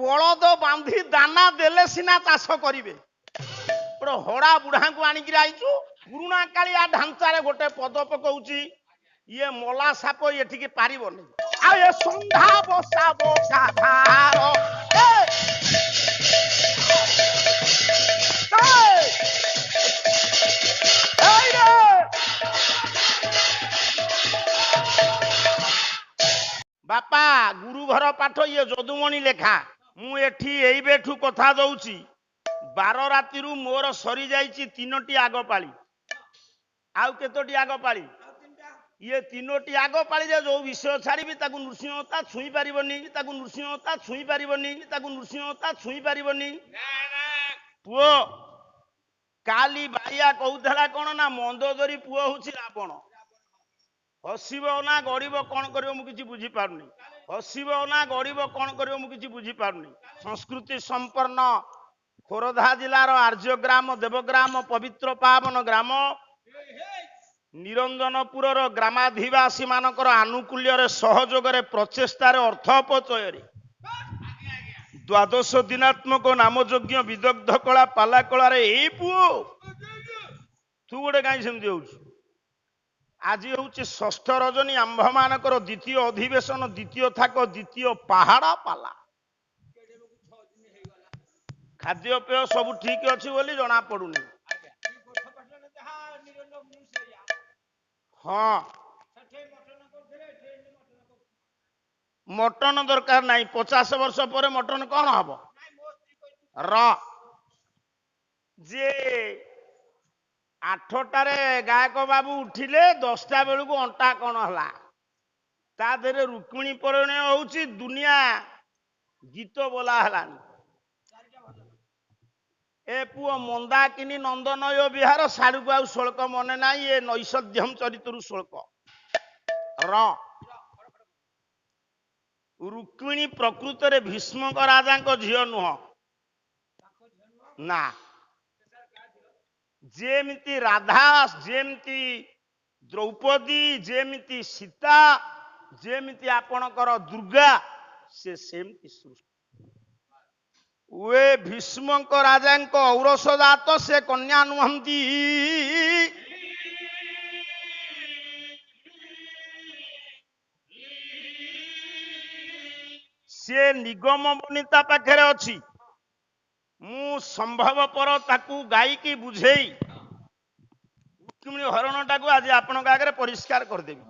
ବଳଦ ବାନ୍ଧି ଦାନା ଦେଲେ ସିନା ଚାଷ କରିବେ। ଗୋଟେ ହଡ଼ା ବୁଢାଙ୍କୁ ଆଣିକିରି ଆଇଛୁ। ପୁରୁଣା କାଳିଆ ଢାଞ୍ଚାରେ ଗୋଟେ ପଦ ପକଉଛି, ଇଏ ମଲା ସାପ ଏଠିକି ପାରିବନି। ଆଉ ଏ ସନ୍ଧ୍ୟା ବସା ବସା ଧାର ବାପା ଗୁରୁ ଘର ପାଠ, ଇଏ ଯଦୁମଣି ଲେଖା। ମୁଁ ଏଠି ଏଇବେଠୁ କଥା ଦଉଛି, 12 ରାତିରୁ ମୋର ସରିଯାଇଛି 3ଟି ଆଗ ପାଳି। ଆଉ କେତୋଟି ଆଗ ପାଳି? ଇଏ 3ଟି ଆଗ ପାଳି ଯେ ଯୋଉ ବିଷୟ ଛାଡ଼ିବି ତାକୁ ନୃସିଂହତା ଛୁଇଁ ପାରିବନି, ତାକୁ ନୃସିଂହତା ଛୁଇଁ ପାରିବନି, ତାକୁ ନୃସିଂହତା ଛୁଇଁ ପାରିବନି। ପୁଅ କାଲି ବାଇଆ କହୁଥିଲା କଣ ନା ମନ୍ଦୋଦରୀ ପୁଅ ହଉଛି ରାବଣ। ହସିବ ନା ଗରିବ କଣ କରିବ ମୁଁ କିଛି ବୁଝିପାରୁନି। ହସିବ ନା ଗରିବ କଣ କରିବ ମୁଁ କିଛି ବୁଝିପାରୁନି। ସଂସ୍କୃତି ସମ୍ପନ୍ନ ଖୋର୍ଦ୍ଧା ଜିଲ୍ଲାର ଆର୍ଯ୍ୟଗ୍ରାମ ଦେବଗ୍ରାମ ପବିତ୍ର ପାବନ ଗ୍ରାମ ନିରଞ୍ଜନପୁରର ଗ୍ରାମାଧିବାସୀ ମାନଙ୍କର ଆନୁକୂଲ୍ୟରେ ସହଯୋଗରେ ପ୍ରଚେଷ୍ଟାରେ ଅର୍ଥ ଅପଚୟରେ ଦ୍ୱାଦଶ ଦିନାତ୍ମକ ନାମଯଜ୍ଞ ବିଦଗ୍ଧ କଳା ପାଲା କଳାରେ ଏଇ ପୁଅ ତୁ ଗୋଟେ କାହିଁ ସେମିତି ହଉଛୁ। ଆଜି ହଉଛି ଷଷ୍ଠ ରଜନୀ, ଆମ୍ଭମାନଙ୍କର ଦ୍ୱିତୀୟ ଅଧିବେଶନ, ଦ୍ୱିତୀୟ ଥାକ, ଦ୍ୱିତୀୟ ପାହାଡା ପାଲା। ଖାଦ୍ୟପେୟ ସବୁ ଠିକ ଅଛି ବୋଲି ଜଣା ପଡୁନି। ହଁ ମଟନ ଦରକାର ନାହିଁ। 50 ବର୍ଷ ପରେ ମଟନ କଣ ହବ? ଯେ 8টাରେ ଗାୟକ ବାବୁ ଉଠିଲେ, 10ଟା ବେଳକୁ ଅଣ୍ଟା କଣ ହେଲା। ତା ଦେହରେ ରୁକ୍ମିଣୀ ପରିଣୟ ହଉଛି, ଦୁନିଆ ଗୀତ ବୋଲା ହେଲାନି। ଏ ପୁଅ ମନ୍ଦାକିନୀ ନନ୍ଦନୟ ବିହାର ସାଡକୁ ଆଉ ଶ୍ଳୋକ ମନେ ନାହିଁ। ଏ ନୈଷଧ୍ୟମ ଚରିତରୁ ଶ୍ଳୋକ ରୁକ୍ମିଣୀ ପ୍ରକୃତରେ ଭୀଷ୍ମଙ୍କ ରାଜାଙ୍କ ଝିଅ ନୁହଁ ନା। ଯେମିତି ରାଧା, ଯେମିତି ଦ୍ରୌପଦୀ, ଯେମିତି ସୀତା, ଯେମିତି ଆପଣଙ୍କର ଦୁର୍ଗା, ସେ ସେମିତି ସୃଷ୍ଟି। ଉଏ ଭୀଷ୍ମଙ୍କ ରାଜାଙ୍କ ଔରସ ଜାତ, ସେ କନ୍ୟା ନୁହନ୍ତି। ସେ ନିଗମ ବନିତା ପାଖରେ ଅଛି। ମୁଁ ସମ୍ଭବପର ତାକୁ ଗାଇକି ବୁଝେଇ ରୁକ୍ମିଣୀ ହରଣଟାକୁ ଆଜି ଆପଣଙ୍କ ଆଗରେ ପରିଷ୍କାର କରିଦେବି।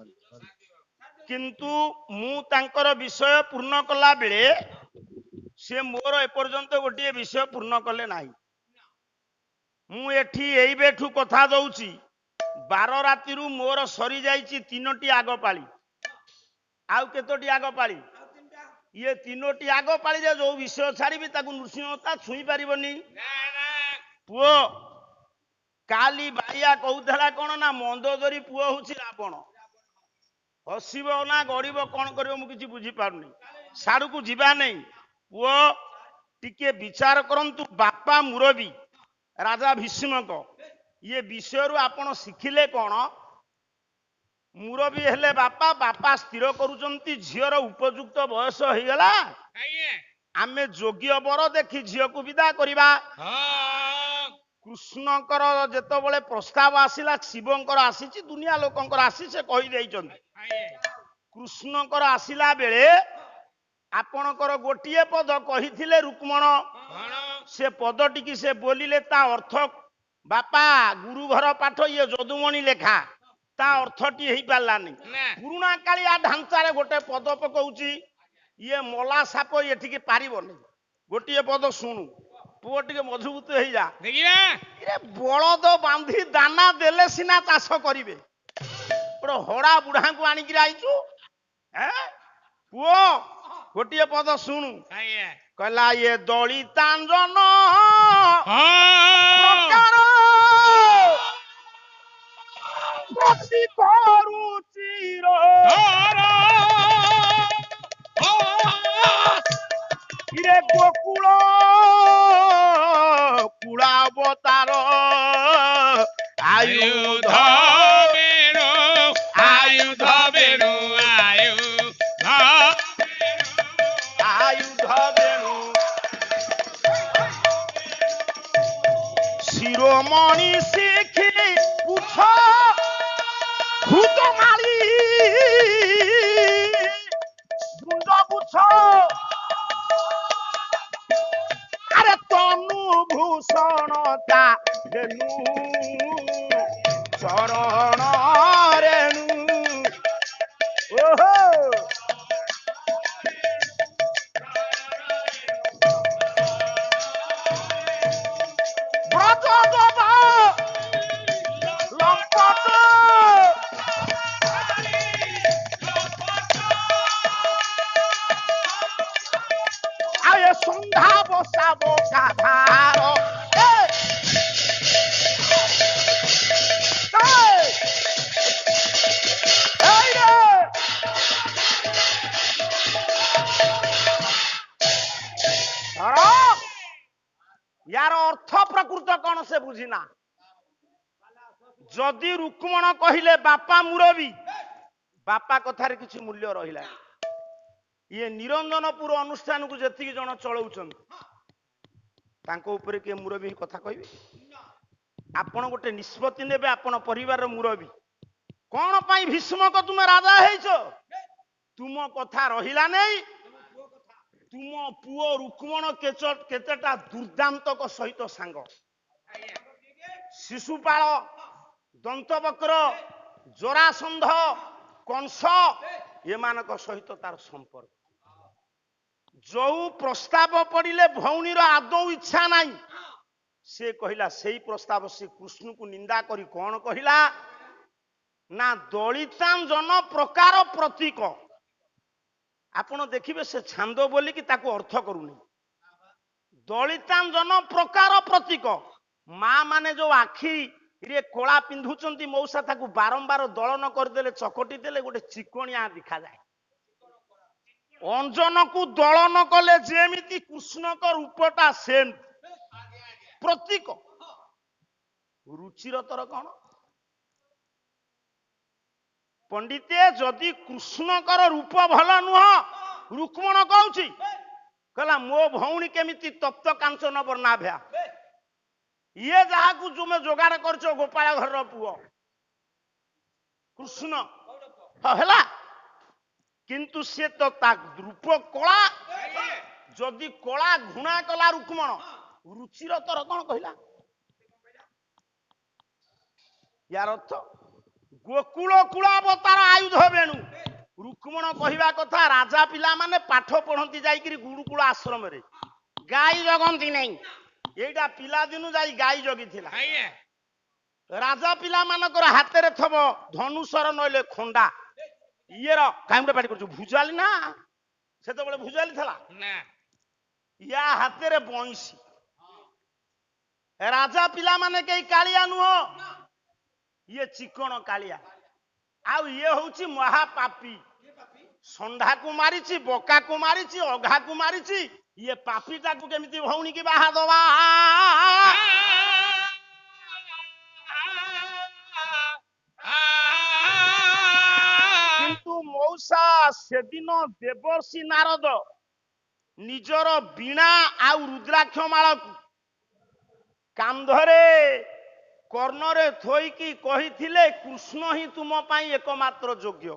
କିନ୍ତୁ ମୁଁ ତାଙ୍କର ବିଷୟ ପୂର୍ଣ୍ଣ କଲା ବେଳେ ସେ ମୋର ଏପର୍ଯ୍ୟନ୍ତ ଗୋଟିଏ ବିଷୟ ପୂର୍ଣ୍ଣ କଲେ ନାହିଁ। ମୁଁ ଏଠି ଏଇବେଠୁ କଥା ଦଉଛି, 12 ରାତିରୁ ମୋର ସରିଯାଇଛି 3ଟି ଆଗ ପାଳି। ଆଉ କେତୋଟି ଆଗ ପାଳି? ଇଏ 3ଟି ଆଗ ପାଳି ଯେ ଯୋଉ ବିଷୟ ଛାଡ଼ିବି ତାକୁ ନୃସିଂହତା ଛୁଇଁ ପାରିବନି। ପୁଅ କାଲି ବାଇଆ କହୁଥିଲା କଣ ନା ମନ୍ଦୋଦରୀ ପୁଅ ହଉଛି ରାବଣ। ହସିବ ନା ଗରିବ କଣ କରିବ ମୁଁ କିଛି ବୁଝିପାରୁନି। ସାଡକୁ ଯିବା ନାହିଁ। ପୁଅ ଟିକେ ବିଚାର କରନ୍ତୁ। ବାପା ମୁରବୀ ରାଜା ଭୀଷ୍ମଙ୍କ, ଇଏ ବିଷୟରୁ ଆପଣ ଶିଖିଲେ କଣ? ମୁରବୀ ହେଲେ ବାପା, ବାପା ସ୍ଥିର କରୁଛନ୍ତି ଝିଅର ଉପଯୁକ୍ତ ବୟସ ହେଇଗଲା, ଆମେ ଯୋଗ୍ୟ ବର ଦେଖି ଝିଅକୁ ବିଦା କରିବା। କୃଷ୍ଣଙ୍କର ଯେତେବେଳେ ପ୍ରସ୍ତାବ ଆସିଲା, ଶିବଙ୍କର ଆସିଛି, ଦୁନିଆ ଲୋକଙ୍କର ଆସିଛି, ସେ କହିଦେଇଛନ୍ତି। କୃଷ୍ଣଙ୍କର ଆସିଲା ବେଳେ ଆପଣଙ୍କର ଗୋଟିଏ ପଦ କହିଥିଲେ ରୁକ୍ମଣ, ସେ ପଦଟିକି ସେ ବୋଲିଲେ, ତା ଅର୍ଥ ବାପା ଗୁରୁ ଘର ପାଠ, ଇଏ ଯଦୁମଣି ଲେଖା, ତା ଅର୍ଥଟି ହେଇପାରିଲାନି। ପୁରୁଣା କାଳିଆ ଢାଞ୍ଚାରେ ଗୋଟେ ପଦ ପକଉଛି, ଇଏ ମଲା ସାପ ଏଠିକି ପାରିବନି। ଗୋଟିଏ ପଦ ଶୁଣୁ ପୁଅ, ଟିକେ ମଜବୁତ ହେଇଯା। ବଳଦ ବାନ୍ଧି ଦାନା ଦେଲେ ସିନା ଚାଷ କରିବେ। ଗୋଟେ ହଡ଼ା ବୁଢାଙ୍କୁ ଆଣିକିରି ଆଇଛୁ। ପୁଅ ଗୋଟିଏ ପଦ ଶୁଣୁ। କହିଲା ଇଏ ଦଳିତାଞ୍ଜନ ପ୍ରକାର ବସି କରୁଛି ରେ ଗୋକୁଳ କୁଳାବତାର ଆୟୁଧ ବେଣୁ ଆୟୁଧ ବେଣୁ ଆୟୁଧ ବେଣୁ মণি শিখি পুছ ভূত মারি গুঞ্জ পুছ আরে তনু ভূষণ তা রেণু চরণ রেণু ওহো ব্রজ গব লম্পট আয়ে সন্ধ্যা বসাব কাধার यार अर्थ प्रकृत कौन से बुझिना जदि रुक्मण कहले बापा मुरबी बापा कथार किसी मूल्य रहिला ये निरंजनपुर अनुष्ठान को जति जन चलाउछन तांको ऊपर के मुरबी कथा कहबे आपण गोटे निष्पत्ति नेबे आपण परिवार मुरबी कौन पाई भीष्म को तुम राजा हेइछो तुम कथा रहिला नहीं तुम पुओ रुक्मण केतेटा दुर्दांतक सहित सांग शिशुपाल दंतवक्र जरासंध कंस एमानक सहित तार संपर्क जो प्रस्ताव पड़िले भौणीर आदौ इच्छा नहीं से कहला सेई प्रस्ताव से कृष्ण को निंदा करी कौन कहला ना दलितांजन प्रकार प्रतीक आपण देखिए से छांद बोली कि ताको अर्थ करूनी दलितांजन प्रकार प्रतीक माँ माने जो आखि रे कोला पिंधुचंती मौसा ताको बारंबार दलन करदेले चकटी देले गोटे चिकणिया दिखा जाए अंजन को दलन कले जेमिति कृष्ण को रूपटा सेम प्रतीक रुचिर तर कौन पंडिते जदि कृष्णकर रूप भल नुह रुक्मण कहूची कहला मो भौणी केमिति तप्त कांचन वर्णाभ्या ये जहा को तुम जोगाड़ करछ गोपाल घर पुओ कृष्ण हला किंतु से तो ता रूप कला जदि कला घुणा कला रुक्मण रुचिर तर कौन कहला यार अर्थ गोकुल कुलावतार आयुध बेणु रुक्मण कहवा कथा राजा पिला माने पाठ पढ़ती जाइकरी गुरुकुल आश्रम रे गाई जगंती नहीं एटा पिला दिनु जाई गाई जगी थिला राजा पिला मानकर हाथ रे थबो धनुषर नइले खंडा ये रो काइमटा पाटी करछु भुजाली ना से तो बळे भुजाली थला ना या हाथ रे बंशी राजा पिला माने के कालिया नुह ये चिकण कालिया आउ ये होची महापापी संधा को मारिची बोका को मारिची अघा को मारिची ये पापीटा को केमिति भौणी की बाहा दवा किंतु मौसा सेदिन देवर्षि नारद निजर बीणा आउ रुद्राक्ष माला कांधरे कर्णरे थोईकी कही कृष्ण ही तुम पाई एकमात्र योग्य